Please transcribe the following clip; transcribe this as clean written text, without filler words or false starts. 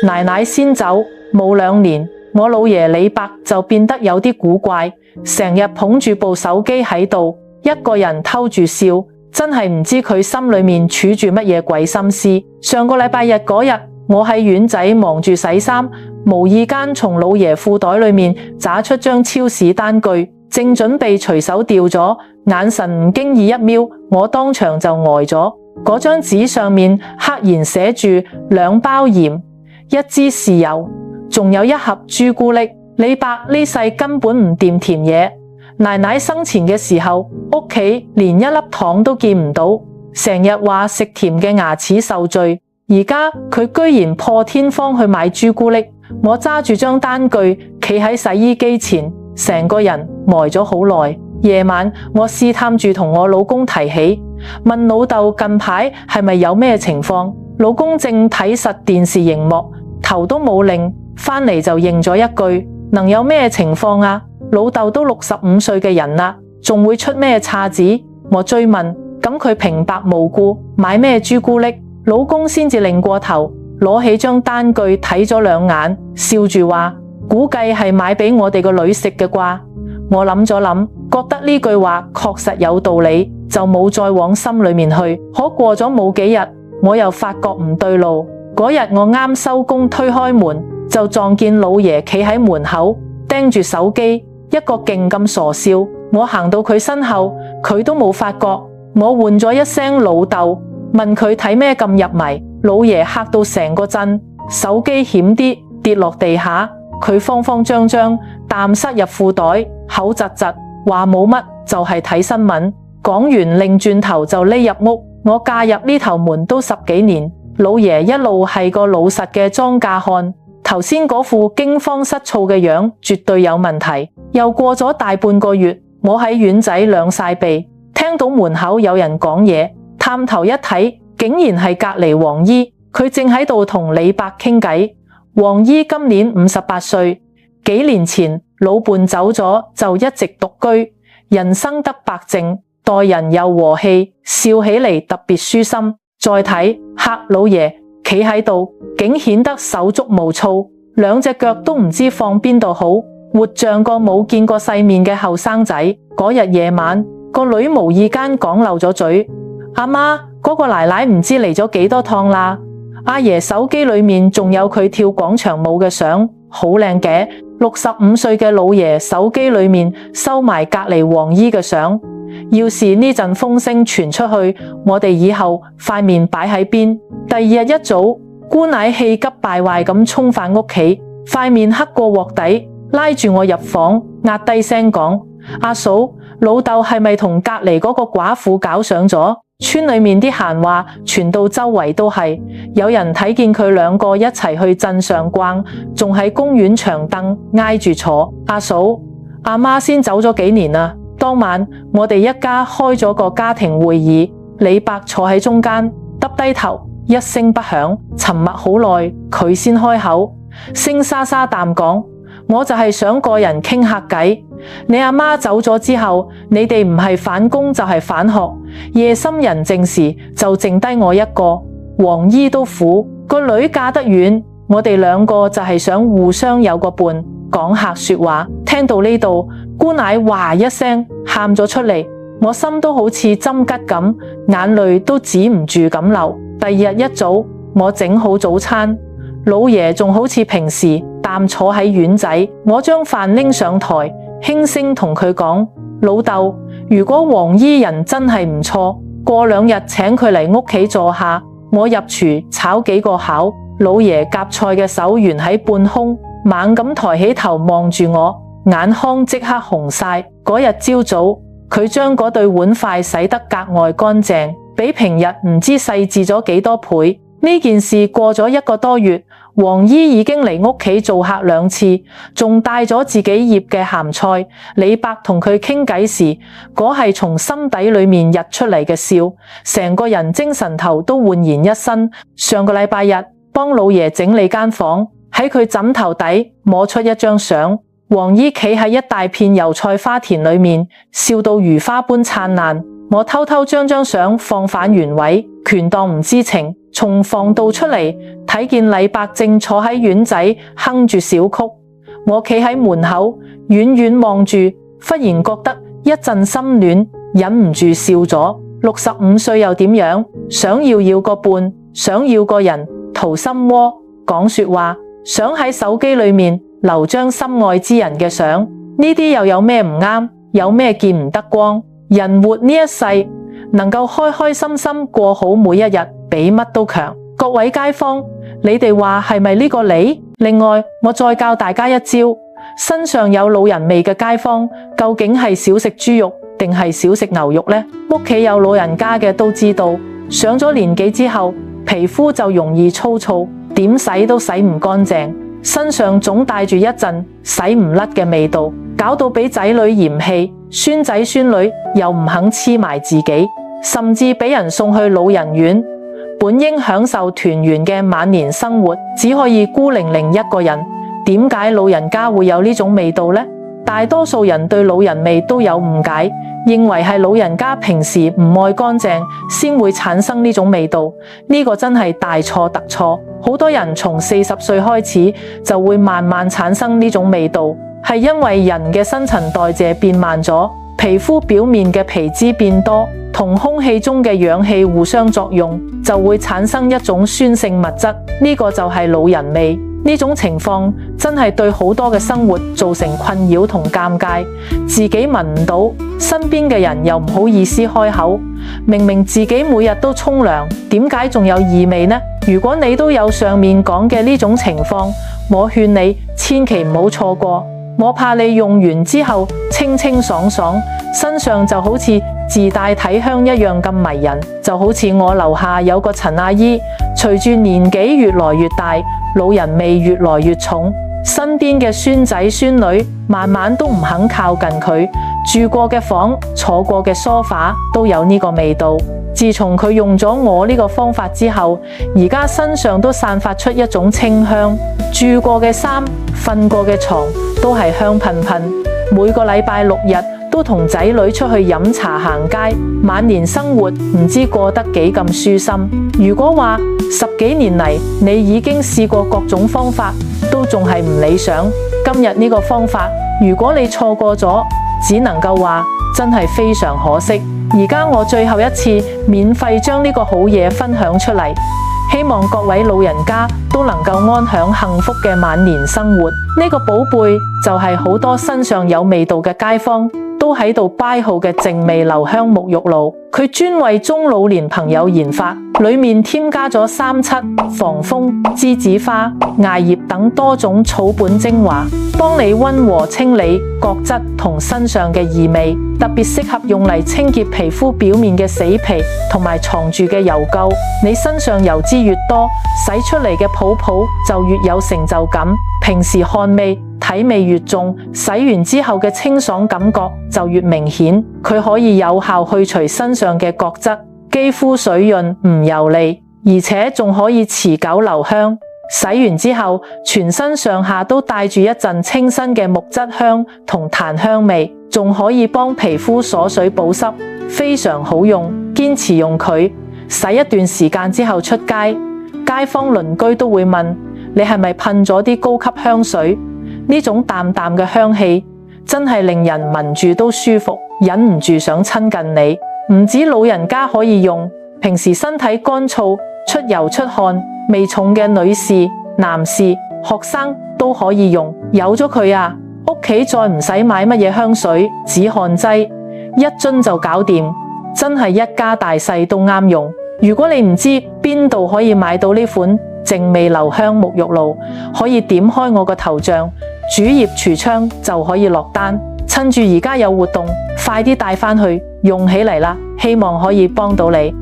奶奶先走，冇2年，我老爺李伯就變得有啲古怪，成日捧住部手機喺度，一個人偷住笑，真係唔知佢心裏面儲住乜嘢鬼心思。上個禮拜日嗰日，我喺院仔忙住洗衫，無意間從老爺褲袋裏面找出張超市單據，正準備隨手掉咗，眼神唔經意一瞄，我當場就呆咗。嗰張紙上面赫然寫住2包鹽、1支豉油，仲有1盒朱古力。李伯呢世根本唔掂甜嘢，奶奶生前嘅時候，屋企連1粒糖都見唔到，成日話食甜嘅牙齒受罪。而家佢居然破天荒去買朱古力。我揸住張單據企喺洗衣機前，成個人呆咗好耐。夜晚我試探住同我老公提起，問老豆近排係咪有咩情況。老公正睇實電視熒幕，頭都冇擰，返嚟就應咗一句：能有咩情況啊？老豆都65歲嘅人啦，仲會出咩岔子？我追問，咁佢平白無故買咩朱古力？老公先至擰過頭，攞起張單據睇咗2眼，笑住話：估計係買俾我哋個女食嘅啩。我諗咗諗，覺得呢句話確實有道理，就冇再往心裏面去。可過咗冇幾日，我又發覺唔對路。嗰日我啱收工推開門，就撞見老爺企喺門口盯住手機，一個勁咁傻笑。我行到佢身後，佢都冇發覺。我喚咗一聲老豆，問佢睇咩咁入迷。老爺嚇到成個震，手機險啲跌落地下，佢慌慌張張啖塞入褲袋，口窒窒話冇乜，就係睇新聞。講完擰轉頭就匿入屋。我嫁入呢頭門都10幾年，老爺一路係個老實嘅莊稼漢，頭先嗰副驚慌失措嘅樣絕對有問題。又過咗大半個月，我喺院仔兩晒鼻，聽到門口有人講嘢，探頭一睇，竟然係隔離黃姨，佢正喺度同李伯傾偈。黃姨今年58歲，幾年前老伴走咗，就一直獨居，人生得白淨，待人又和氣，笑起嚟特別舒心。再睇客老爺企喺度，竟顯得手足無措，2隻腳都唔知放邊度好，活像個冇見過世面嘅後生仔。嗰日夜晚，個女無意間講漏咗嘴：阿媽，嗰個奶奶唔知嚟咗幾多趟啦。阿爺手機裏面仲有佢跳廣場舞嘅相，好靚嘅。65歲嘅老爺手機裏面收埋隔離黃姨嘅相。要是呢陣風聲傳出去，我哋以後塊面擺喺邊？第二日一早，姑奶氣急敗壞咁衝返屋企，塊面黑過鑊底，拉住我入房，壓低聲講：阿嫂，老豆係咪同隔離嗰個寡婦搞上咗？村裏面啲閒話傳到周圍都係，有人睇見佢2個一齊去鎮上逛，仲喺公園長凳挨住坐。阿嫂，阿媽先走咗幾年啦。當晚我哋一家開咗個家庭會議，李伯坐喺中間，耷低頭，一聲不響，沉默好耐，佢先開口，聲沙沙淡講：我就係想個人傾下偈。你阿媽走咗之後，你哋唔係返工就係返學，夜深人靜時就剩低我一個。黃姨都苦，個女嫁得遠，我哋2個就係想互相有個伴，講下說話。聽到呢度，姑奶嘩一聲喊咗出嚟，我心都好似針拮咁，眼淚都止唔住咁流。第二日一早，我整好早餐，老爺仲好似平時淡坐喺院仔，我將飯拎上台，輕聲同佢講：老豆，如果黃姨人真係唔錯，過2日請佢嚟屋企坐下，我入廚炒幾個烤。老爺夾菜嘅手懸喺半空，猛咁抬起頭望住我，眼眶即刻紅晒。嗰日朝早，佢將嗰對碗筷洗得格外乾淨，比平日唔知細緻咗幾多倍。呢件事過咗1個多月，黃姨已經嚟屋企做客2次，仲帶咗自己醃嘅鹹菜。李伯同佢傾偈時，嗰係從心底裏面溢出嚟嘅笑，成個人精神頭都煥然一新。上個禮拜日，幫老爺整理間房，喺佢枕頭底摸出一張相，黃姨企喺一大片油菜花田裏面，笑到如花般燦爛。我偷偷將張相放返原位，權當唔知情，從防盜出嚟睇睇見李伯正坐喺院仔哼住小曲，我企喺門口遠遠望住，忽然覺得一陣心暖，忍唔住笑咗。65歲又點樣？想要個伴，想要個人掏心窩講說話，想喺手機裏面留張心愛之人嘅相，呢啲又有咩唔啱？有咩見唔得光？人活呢一世，能夠開開心心過好每一日，比乜都強。各位街坊，你哋話係咪呢個理？另外，我再教大家一招，身上有老人味嘅街坊，究竟係少食豬肉定係少食牛肉呢？屋企有老人家嘅都知道，上咗年紀之後，皮膚就容易粗糙，點洗都洗唔乾淨，身上總帶住一陣洗唔甩嘅味道，搞到俾仔女嫌棄，孫仔孫女又唔肯黐埋自己，甚至俾人送去老人院。本應享受團圓嘅晚年生活，只可以孤零零一個人。點解老人家會有呢種味道呢？大多數人對老人味都有誤解，認為係老人家平時唔愛乾淨先會產生呢種味道。呢個真係大錯特錯。好多人從40歲開始就會慢慢產生呢種味道，係因為人嘅新陳代謝變慢咗，皮膚表面嘅皮脂變多，同空氣中嘅氧氣互相作用，就會產生一種酸性物質，呢個就係老人味。呢種情況真係對好多嘅生活造成困擾同尷尬，自己聞唔到，身邊嘅人又唔好意思開口。明明自己每日都沖涼，點解仲有異味呢？如果你都有上面講嘅呢種情況，我勸你千祈唔好錯過。我怕你用完之後清清爽爽，身上就好似自帶體香一樣咁迷人。就好似我樓下有個陳阿姨，隨住年紀越來越大，老人味越來越重，身邊嘅孫仔孫女慢慢都唔肯靠近佢，住過嘅房、坐過嘅梳化都有呢個味道。自從佢用咗我呢個方法之後，而家身上都散發出一種清香，住過嘅衫、瞓過嘅床都係香噴噴。每個禮拜6日都同仔女出去飲茶行街，晚年生活唔知過得幾咁舒心。如果話10幾年嚟你已經試過各種方法，都仲係唔理想，今日呢個方法如果你錯過咗，只能夠話真係非常可惜。而家我最後一次免費將呢個好嘢分享出嚟，希望各位老人家都能夠安享幸福嘅晚年生活。呢個寶貝就係好多身上有味道嘅街坊都喺度掰號嘅淨味留香沐浴露，佢專為中老年朋友研發，裏面添加咗377、防風、梔子花、艾葉等多種草本精華，幫你溫和清理角質同身上嘅異味，特別適合用嚟清潔皮膚表面嘅死皮同埋藏住嘅油垢。你身上油脂越多，洗出嚟嘅泡泡就越有成就感。平時汗味、體味越重，洗完之後嘅清爽感覺就越明顯。佢可以有效去除身上嘅角質，肌膚水潤唔油膩，而且仲可以持久留香。洗完之後，全身上下都帶住一陣清新嘅木質香同檀香味，仲可以幫皮膚鎖水保濕，非常好用。堅持用佢，洗一段時間之後出街，街坊鄰居都會問你係咪噴咗啲高級香水？呢種淡淡嘅香氣真係令人聞住都舒服，忍唔住想親近你。唔止老人家可以用，平時身體乾燥、出油出汗、味重嘅女士、男士、學生都可以用。有咗佢啊，屋企再唔使買乜嘢香水、止汗劑，一樽就搞掂，真係一家大細都啱用。如果你唔知邊度可以買到呢款淨味留香沐浴露，可以點開我個頭像，主頁櫥窗就可以落單。趁住而家有活動，快啲帶返去用起嚟啦！希望可以幫到你。